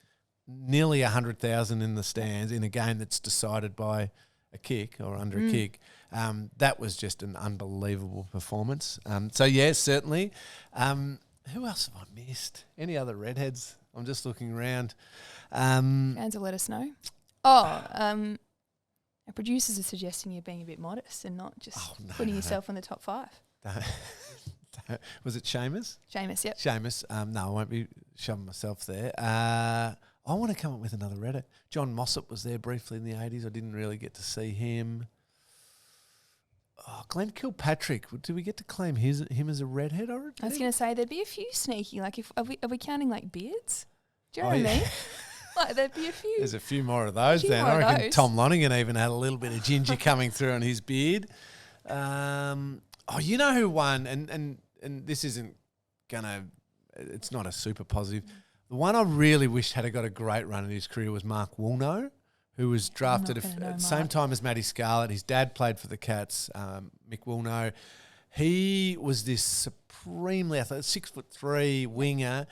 Nearly 100,000 in the stands in a game that's decided by a kick or under a kick. That was just an unbelievable performance. Certainly. Who else have I missed? Any other Redheads? I'm just looking around. Fans will let us know. Our producers are suggesting you're being a bit modest and not just putting yourself in the top 5. Was it Seamus? Seamus, yep. Seamus. No, I won't be shoving myself there. I want to come up with another Reddit. John Mossop was there briefly in the 80s. I didn't really get to see him. Glenn Kilpatrick. Did we get to claim him as a redhead? I was going to say there'd be a few sneaky. Like, are we counting like beards? Do you know what I mean? Like, there'd be a few. There's a few more of those then. I reckon Tom Lonergan even had a little bit of ginger coming through on his beard. You know who won? And this isn't gonna. It's not a super positive. The one I really wished had got a great run in his career was Mark Walnut, who was drafted at the same time as Matty Scarlett. His dad played for the Cats, Mick Walnut. He was this supremely athletic, 6'3" winger,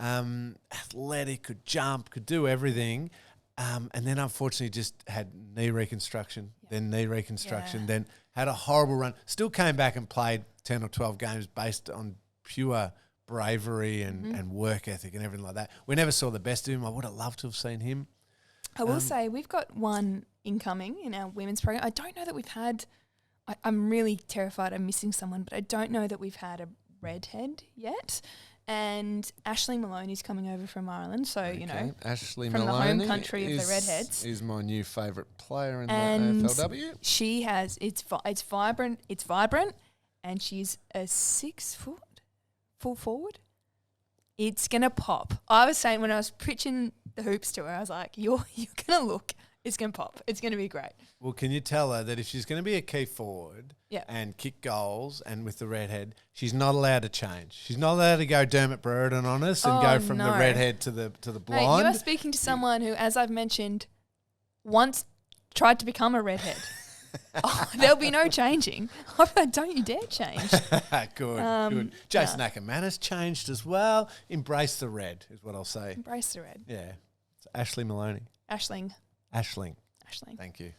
athletic, could jump, could do everything, and then unfortunately just had knee reconstruction, then had a horrible run. Still came back and played 10 or 12 games based on pure bravery and work ethic and everything like that. We never saw the best of him. I would have loved to have seen him. I will say we've got one incoming in our women's program. I don't know that we've had – I'm really terrified I'm missing someone, but I don't know that we've had a redhead yet. And Ashley Maloney's coming over from Ireland, so, Ashley from Maloney the home country of the Redheads. Is my new favourite player in the AFLW. She has – it's vibrant, and she's a 6 foot full forward. It's going to pop. I was saying when I was pitching the hoops to her, I was like, you're going to look. It's going to pop. It's going to be great. Well, can you tell her that if she's going to be a key forward and kick goals and with the redhead, she's not allowed to change. She's not allowed to go Dermot Brereton on us and go from the redhead to the blonde. Mate, you are speaking to someone who, as I've mentioned, once tried to become a redhead. There'll be no changing. Don't you dare change. Good. Jason Ackermanis changed as well. Embrace the red is what I'll say. Embrace the red. Yeah. It's Ashley Maloney. Ashling. Thank you.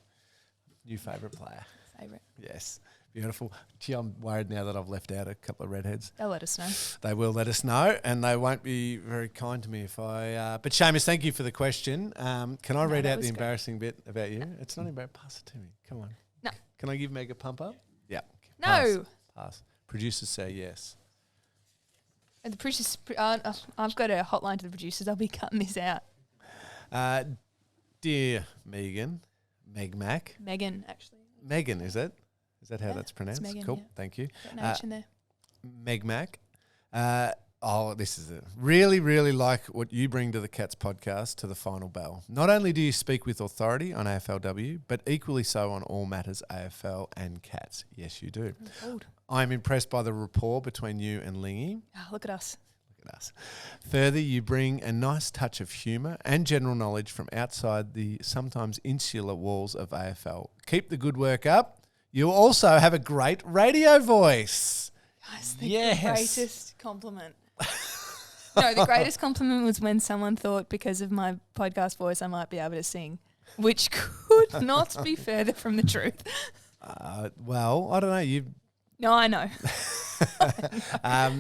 New favourite player. Favourite. Yes. Beautiful. Gee, I'm worried now that I've left out a couple of redheads. They'll let us know. They will let us know, and they won't be very kind to me if I... But Seamus, thank you for the question. Can I read out the embarrassing bit about you? It's not embarrassing. Pass it to me. Come on. No. Can I give Meg a pump up? Yeah. No. Pass. Producers say yes. And the producers... I've got a hotline to the producers. I'll be cutting this out. Dear Megan, Meg Mack. Megan, actually. Megan, is that how that's pronounced? Megan, cool, thank you. Got an H in there. Meg Mack. This is it. Really, really like what you bring to the Cats podcast, to the final bell. Not only do you speak with authority on AFLW, but equally so on all matters AFL and Cats. Yes, you do. I'm impressed by the rapport between you and Lingy. Oh, look at us. Further, you bring a nice touch of humour and general knowledge from outside the sometimes insular walls of AFL. Keep the good work up. You also have a great radio voice. That's the greatest compliment. No, the greatest compliment was when someone thought because of my podcast voice I might be able to sing, which could not be further from the truth. Well, I don't know. No, I know.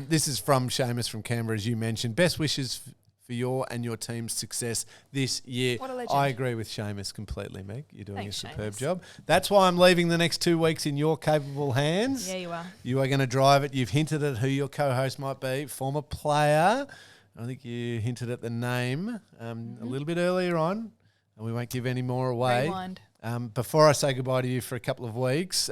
This is from Seamus from Canberra, as you mentioned. Best wishes for your and your team's success this year. What a legend. I agree with Seamus completely, Meg. You're doing a superb Seamus. job. That's why I'm leaving the next 2 weeks in your capable hands. Yeah, you are. You are going to drive it. You've hinted at who your co-host might be, former player. I think you hinted at the name a little bit earlier on. and we won't give any more away. Rewind. Before I say goodbye to you for a couple of weeks,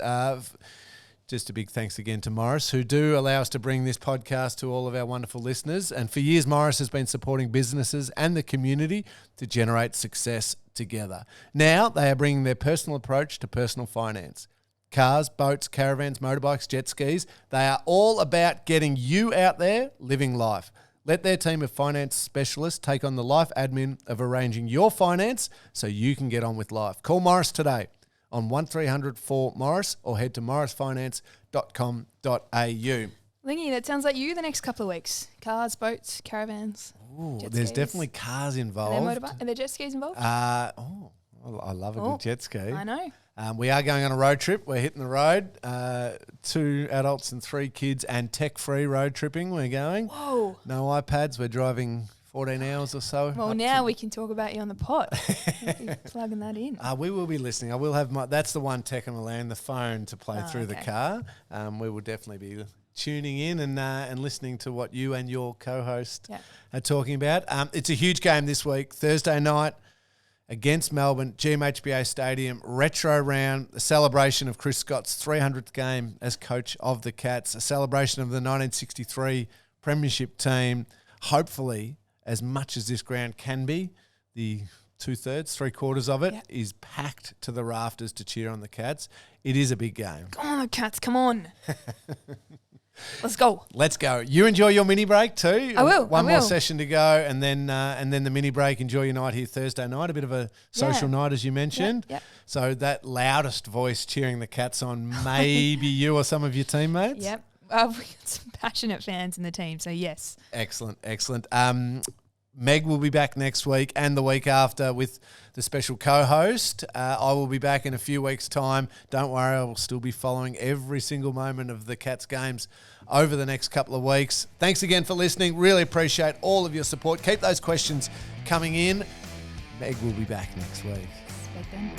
just a big thanks again to Morris, who do allow us to bring this podcast to all of our wonderful listeners. And for years, Morris has been supporting businesses and the community to generate success together. Now they are bringing their personal approach to personal finance. Cars, boats, caravans, motorbikes, jet skis, they are all about getting you out there living life. Let their team of finance specialists take on the life admin of arranging your finance so you can get on with life. Call Morris today on 1300 4MORRIS or head to morrisfinance.com.au. Lingy, that sounds like you the next couple of weeks. Cars, boats, caravans. Ooh, jet there's skis. definitely cars involved. Are there jet skis involved? I love a good jet ski. I know. We are going on a road trip. We're hitting the road. 2 adults and 3 kids and tech-free road tripping. We're going. Whoa. No iPads. We're driving 14 hours or so. Well, now we can talk about you on the pod. You're plugging that in. We will be listening. I will have that's the one tech on the land, the phone to play through the car. We will definitely be tuning in and listening to what you and your co-host are talking about. It's a huge game this week, Thursday night against Melbourne, GMHBA Stadium, retro round, a celebration of Chris Scott's 300th game as coach of the Cats, a celebration of the 1963 premiership team. Hopefully, as much as this ground can be, the 2/3, 3/4 of it is packed to the rafters to cheer on the Cats. It is a big game. Come on, Cats, come on. Let's go. Let's go. You enjoy your mini break too. I will. One more session to go, and then the mini break. Enjoy your night here Thursday night. A bit of a social night, as you mentioned. Yep. So that loudest voice cheering the Cats on, maybe you or some of your teammates. Yep. We've got some passionate fans in the team, so yes. Excellent. Meg will be back next week and the week after with the special co-host. I will be back in a few weeks' time. Don't worry, I will still be following every single moment of the Cats games over the next couple of weeks. Thanks again for listening. Really appreciate all of your support. Keep those questions coming in. Meg will be back next week. Expect them.